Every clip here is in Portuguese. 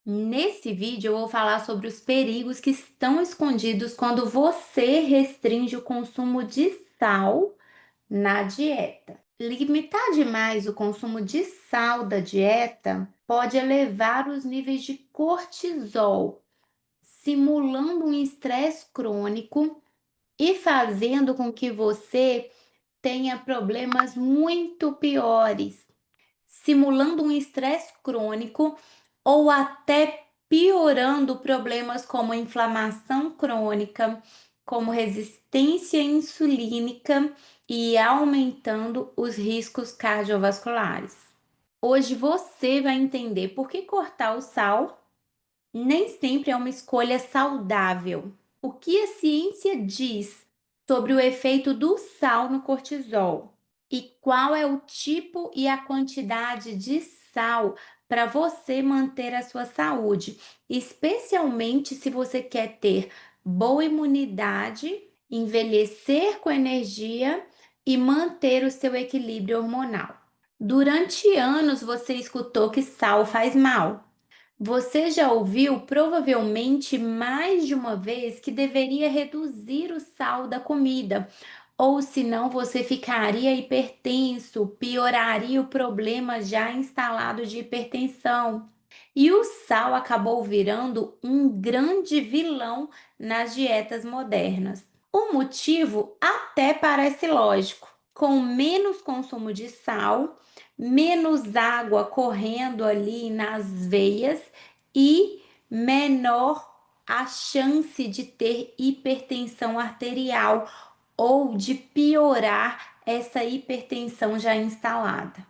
Nesse vídeo eu vou falar sobre os perigos que estão escondidos quando você restringe o consumo de sal na dieta. Limitar demais o consumo de sal da dieta pode elevar os níveis de cortisol, simulando um estresse crônico e fazendo com que você tenha problemas muito piores, simulando um estresse crônico ou até piorando problemas como inflamação crônica, como resistência insulínica e aumentando os riscos cardiovasculares. Hoje você vai entender por que cortar o sal nem sempre é uma escolha saudável. O que a ciência diz sobre o efeito do sal no cortisol? E qual é o tipo e a quantidade de sal para você manter a sua saúde, especialmente se você quer ter boa imunidade, envelhecer com energia e manter o seu equilíbrio hormonal. Durante anos você escutou que sal faz mal. Você já ouviu provavelmente mais de uma vez que deveria reduzir o sal da comida, ou senão você ficaria hipertenso, pioraria o problema já instalado de hipertensão. E o sal acabou virando um grande vilão nas dietas modernas. O motivo até parece lógico. Com menos consumo de sal, menos água correndo ali nas veias e menor a chance de ter hipertensão arterial ou de piorar essa hipertensão já instalada.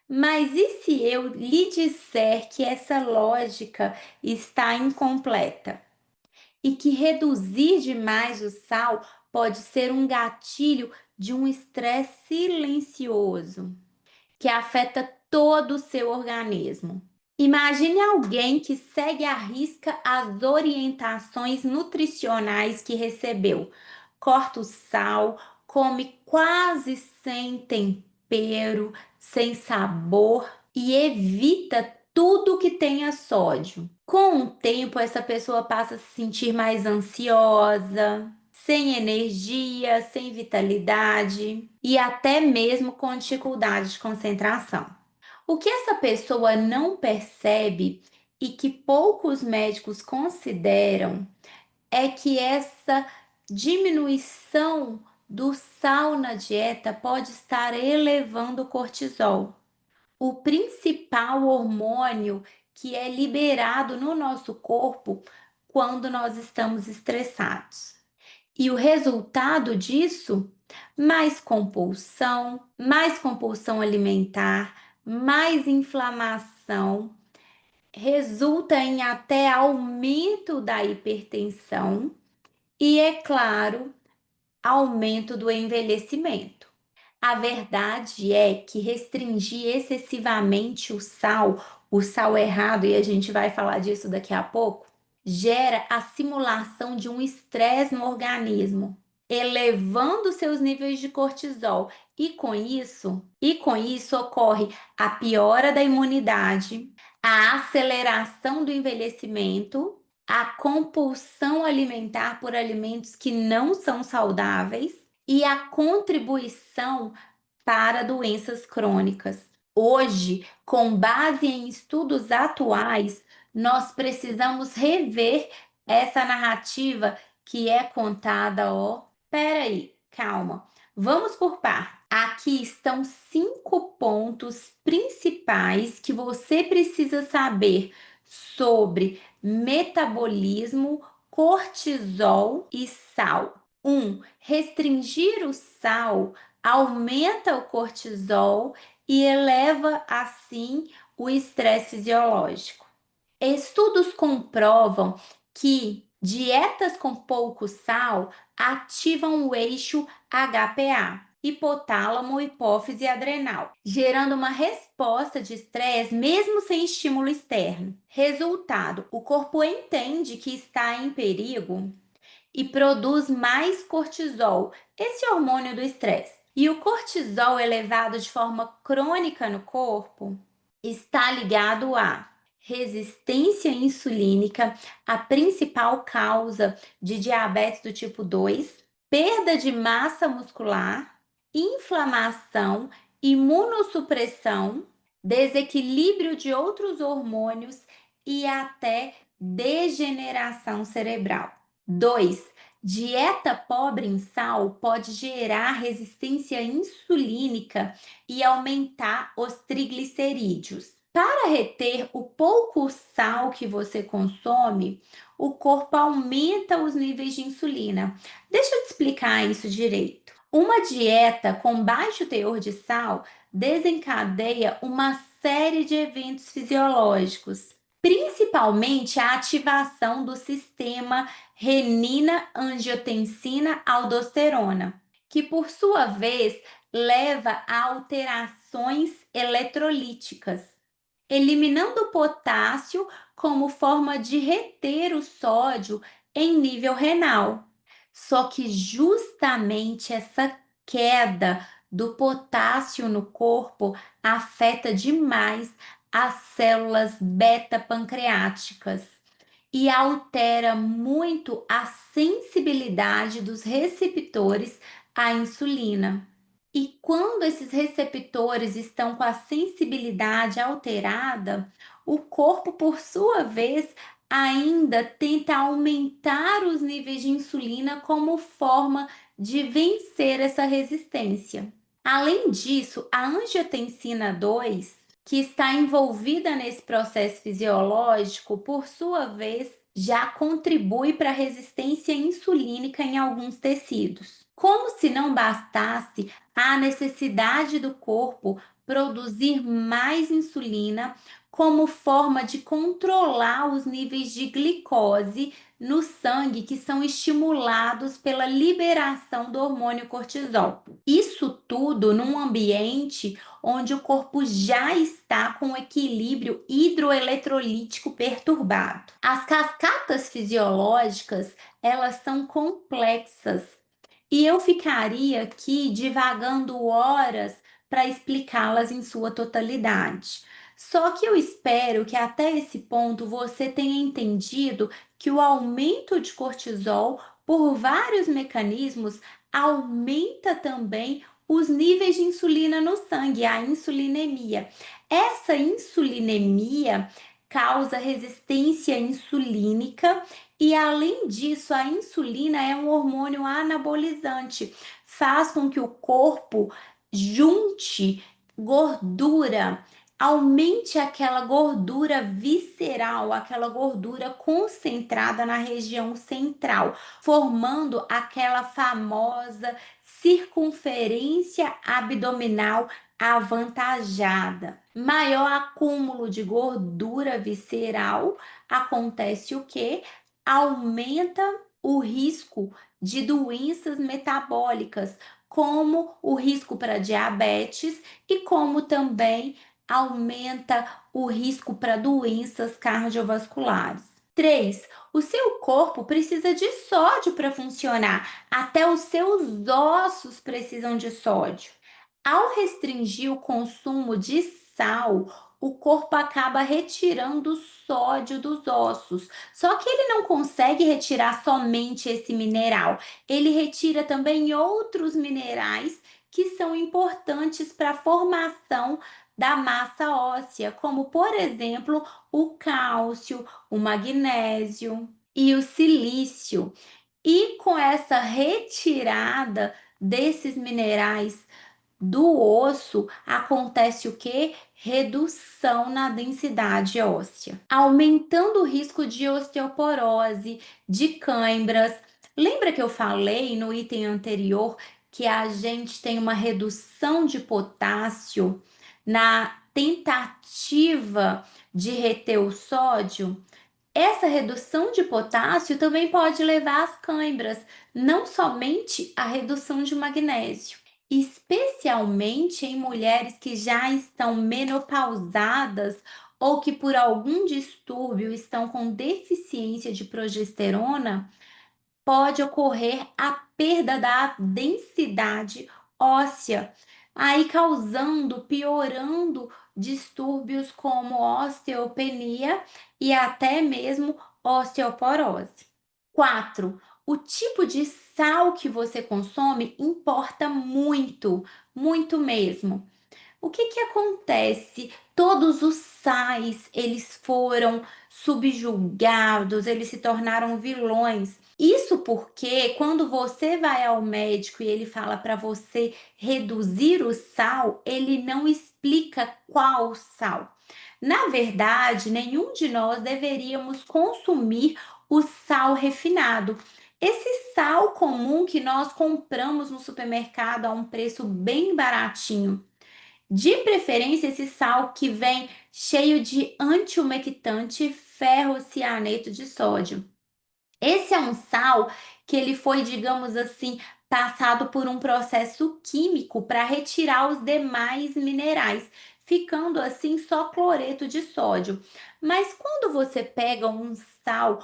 Mas e se eu lhe disser que essa lógica está incompleta e que reduzir demais o sal pode ser um gatilho de um estresse silencioso que afeta todo o seu organismo? Imagine alguém que segue à risca as orientações nutricionais que recebeu. Corta o sal, come quase sem tempero, sem sabor e evita tudo que tenha sódio. Com o tempo, essa pessoa passa a se sentir mais ansiosa, sem energia, sem vitalidade e até mesmo com dificuldade de concentração. O que essa pessoa não percebe e que poucos médicos consideram é que essa diminuição do sal na dieta pode estar elevando o cortisol, o principal hormônio que é liberado no nosso corpo quando nós estamos estressados. E o resultado disso? Mais compulsão alimentar, mais inflamação, resulta em até aumento da hipertensão e, é claro, aumento do envelhecimento. A verdade é que restringir excessivamente o sal errado, e a gente vai falar disso daqui a pouco, gera a simulação de um estresse no organismo, elevando seus níveis de cortisol. E com isso ocorre a piora da imunidade, a aceleração do envelhecimento, a compulsão alimentar por alimentos que não são saudáveis e a contribuição para doenças crônicas. Hoje, com base em estudos atuais, nós precisamos rever essa narrativa que é contada, ó. Peraí, calma. Vamos por partes. Aqui estão 5 pontos principais que você precisa saber sobre metabolismo, cortisol e sal. 1. Restringir o sal aumenta o cortisol e eleva assim o estresse fisiológico. Estudos comprovam que dietas com pouco sal ativam o eixo HPA, hipotálamo, hipófise e adrenal, gerando uma resposta de estresse mesmo sem estímulo externo. Resultado: o corpo entende que está em perigo e produz mais cortisol, esse hormônio do estresse. E o cortisol elevado de forma crônica no corpo está ligado a resistência insulínica, a principal causa de diabetes do tipo 2, perda de massa muscular, inflamação, imunossupressão, desequilíbrio de outros hormônios e até degeneração cerebral. 2. Dieta pobre em sal pode gerar resistência insulínica e aumentar os triglicerídeos. Para reter o pouco sal que você consome, o corpo aumenta os níveis de insulina. Deixa eu te explicar isso direito. Uma dieta com baixo teor de sal desencadeia uma série de eventos fisiológicos, principalmente a ativação do sistema renina-angiotensina-aldosterona, que por sua vez leva a alterações eletrolíticas, eliminando o potássio como forma de reter o sódio em nível renal. Só que justamente essa queda do potássio no corpo afeta demais as células beta-pancreáticas e altera muito a sensibilidade dos receptores à insulina. E quando esses receptores estão com a sensibilidade alterada, o corpo, por sua vez, ainda tenta aumentar os níveis de insulina como forma de vencer essa resistência. Além disso, a angiotensina 2, que está envolvida nesse processo fisiológico, por sua vez, já contribui para a resistência insulínica em alguns tecidos. Como se não bastasse, há necessidade do corpo produzir mais insulina como forma de controlar os níveis de glicose no sangue que são estimulados pela liberação do hormônio cortisol. Isso tudo num ambiente onde o corpo já está com o equilíbrio hidroeletrolítico perturbado. As cascatas fisiológicas, elas são complexas e eu ficaria aqui divagando horas para explicá-las em sua totalidade. Só que eu espero que até esse ponto você tenha entendido que o aumento de cortisol por vários mecanismos aumenta também os níveis de insulina no sangue, a insulinemia. Essa insulinemia causa resistência insulínica e, além disso, a insulina é um hormônio anabolizante, faz com que o corpo junte gordura, aumente aquela gordura visceral, aquela gordura concentrada na região central, formando aquela famosa circunferência abdominal avantajada. Maior acúmulo de gordura visceral, acontece o quê? Aumenta o risco de doenças metabólicas, como o risco para diabetes e como também aumenta o risco para doenças cardiovasculares. 3. O seu corpo precisa de sódio para funcionar. Até os seus ossos precisam de sódio. Ao restringir o consumo de sal, o corpo acaba retirando o sódio dos ossos. Só que ele não consegue retirar somente esse mineral. Ele retira também outros minerais que são importantes para a formação da massa óssea, como por exemplo o cálcio, o magnésio e o silício. E com essa retirada desses minerais do osso, acontece o que? Redução na densidade óssea, aumentando o risco de osteoporose, de cãibras. Lembra que eu falei no item anterior que a gente tem uma redução de potássio na tentativa de reter o sódio? Essa redução de potássio também pode levar às cãibras, não somente a redução de magnésio, especialmente em mulheres que já estão menopausadas ou que por algum distúrbio estão com deficiência de progesterona, pode ocorrer a perda da densidade óssea, aí piorando distúrbios como osteopenia e até mesmo osteoporose. 4. O tipo de sal que você consome importa muito, muito mesmo. O que que acontece? Todos os sais, eles foram subjugados, eles se tornaram vilões. Isso porque quando você vai ao médico e ele fala para você reduzir o sal, ele não explica qual sal. Na verdade, nenhum de nós deveríamos consumir o sal refinado. Esse sal comum que nós compramos no supermercado a um preço bem baratinho. De preferência, esse sal que vem cheio de antiumectante ferrocianeto de sódio. Esse é um sal que ele foi, digamos assim, passado por um processo químico para retirar os demais minerais, ficando assim só cloreto de sódio. Mas quando você pega um sal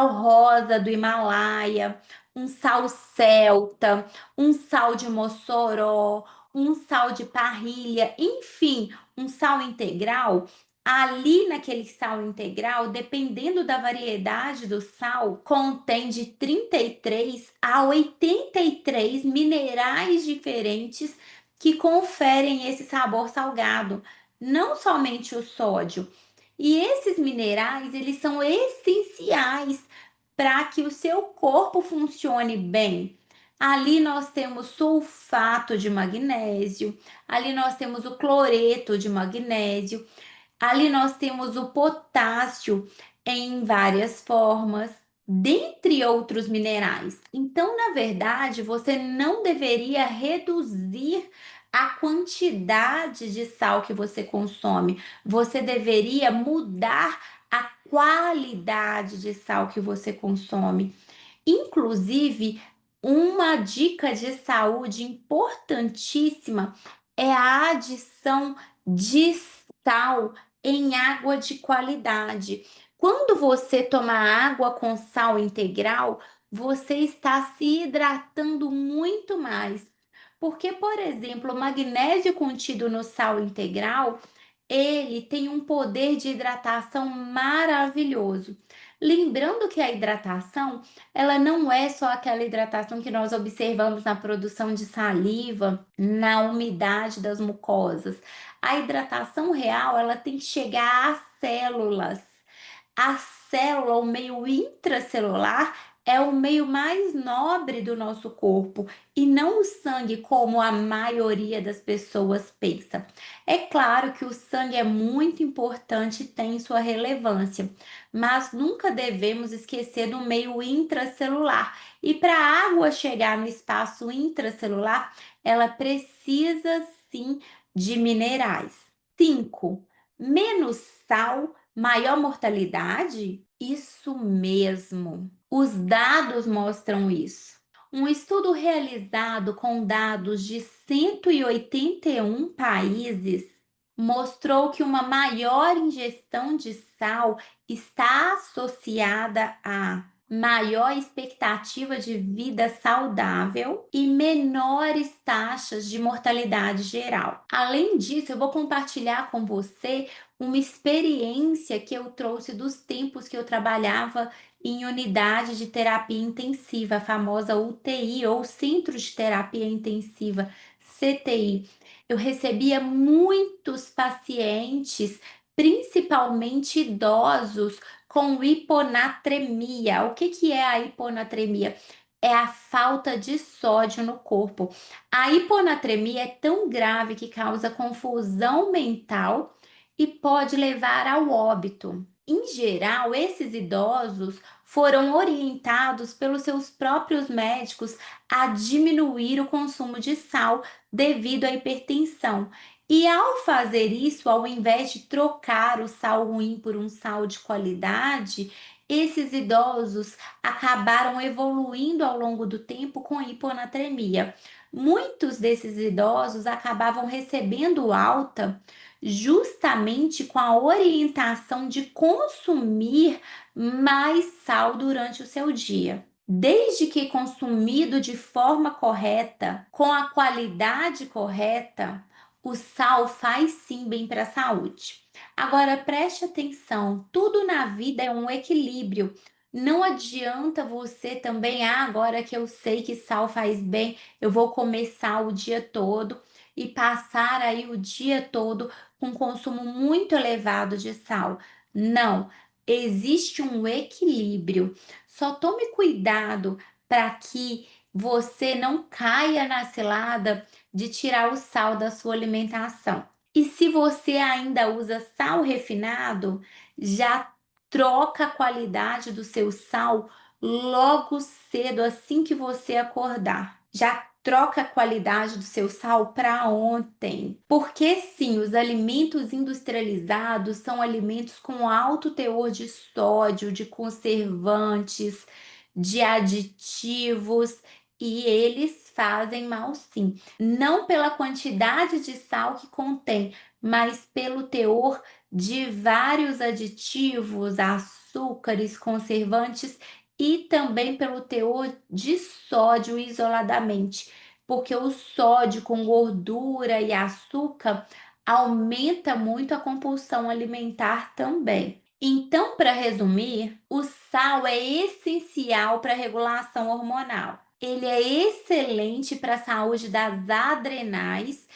rosa do Himalaia, um sal celta, um sal de Mossoró, um sal de parrilha, enfim, um sal integral, ali naquele sal integral, dependendo da variedade do sal, contém de 33 a 83 minerais diferentes que conferem esse sabor salgado, não somente o sódio. E esses minerais, eles são essenciais para que o seu corpo funcione bem. Ali nós temos sulfato de magnésio, ali nós temos o cloreto de magnésio, ali nós temos o potássio em várias formas, dentre outros minerais. Então, na verdade, você não deveria reduzir a quantidade de sal que você consome. Você deveria mudar a qualidade de sal que você consome. Inclusive, uma dica de saúde importantíssima é a adição de sal em água de qualidade. Quando você toma água com sal integral, você está se hidratando muito mais. Porque, por exemplo, o magnésio contido no sal integral, ele tem um poder de hidratação maravilhoso. Lembrando que a hidratação, ela não é só aquela hidratação que nós observamos na produção de saliva, na umidade das mucosas. A hidratação real, ela tem que chegar às células. A célula, o meio intracelular, é o meio mais nobre do nosso corpo e não o sangue, como a maioria das pessoas pensa. É claro que o sangue é muito importante e tem sua relevância, mas nunca devemos esquecer do meio intracelular. E para a água chegar no espaço intracelular, ela precisa sim de minerais. 5. Menos sal, maior mortalidade? Isso mesmo. Os dados mostram isso. Um estudo realizado com dados de 181 países mostrou que uma maior ingestão de sal está associada a maior expectativa de vida saudável e menores taxas de mortalidade geral. Além disso, eu vou compartilhar com você uma experiência que eu trouxe dos tempos que eu trabalhava em unidade de terapia intensiva, a famosa UTI ou Centro de Terapia Intensiva, CTI. Eu recebia muitos pacientes, principalmente idosos, com hiponatremia. O que que é a hiponatremia? É a falta de sódio no corpo. A hiponatremia é tão grave que causa confusão mental e pode levar ao óbito. Em geral, esses idosos foram orientados pelos seus próprios médicos a diminuir o consumo de sal devido à hipertensão. E ao fazer isso, ao invés de trocar o sal ruim por um sal de qualidade, esses idosos acabaram evoluindo ao longo do tempo com hiponatremia. Muitos desses idosos acabavam recebendo alta justamente com a orientação de consumir mais sal durante o seu dia. Desde que consumido de forma correta, com a qualidade correta, o sal faz sim bem para a saúde. Agora preste atenção, tudo na vida é um equilíbrio. Não adianta você também, agora que eu sei que sal faz bem, eu vou comer sal o dia todo e passar aí o dia todo com consumo muito elevado de sal. Não, existe um equilíbrio. Só tome cuidado para que você não caia na cilada de tirar o sal da sua alimentação. E se você ainda usa sal refinado, já troca a qualidade do seu sal logo cedo, assim que você acordar. Já troca a qualidade do seu sal para ontem. Porque sim, os alimentos industrializados são alimentos com alto teor de sódio, de conservantes, de aditivos e eles fazem mal sim. Não pela quantidade de sal que contém, mas pelo teor de vários aditivos, açúcares, conservantes e também pelo teor de sódio isoladamente, porque o sódio com gordura e açúcar aumenta muito a compulsão alimentar também. Então, para resumir, o sal é essencial para a regulação hormonal. Ele é excelente para a saúde das adrenais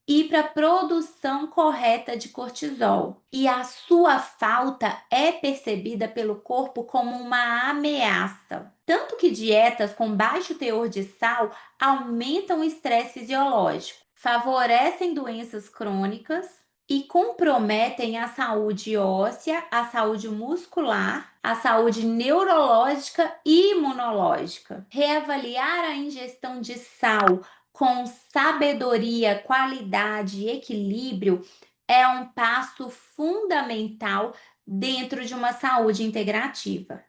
e para a produção correta de cortisol. E a sua falta é percebida pelo corpo como uma ameaça. Tanto que dietas com baixo teor de sal aumentam o estresse fisiológico, favorecem doenças crônicas e comprometem a saúde óssea, a saúde muscular, a saúde neurológica e imunológica. Reavaliar a ingestão de sal com sabedoria, qualidade e equilíbrio é um passo fundamental dentro de uma saúde integrativa.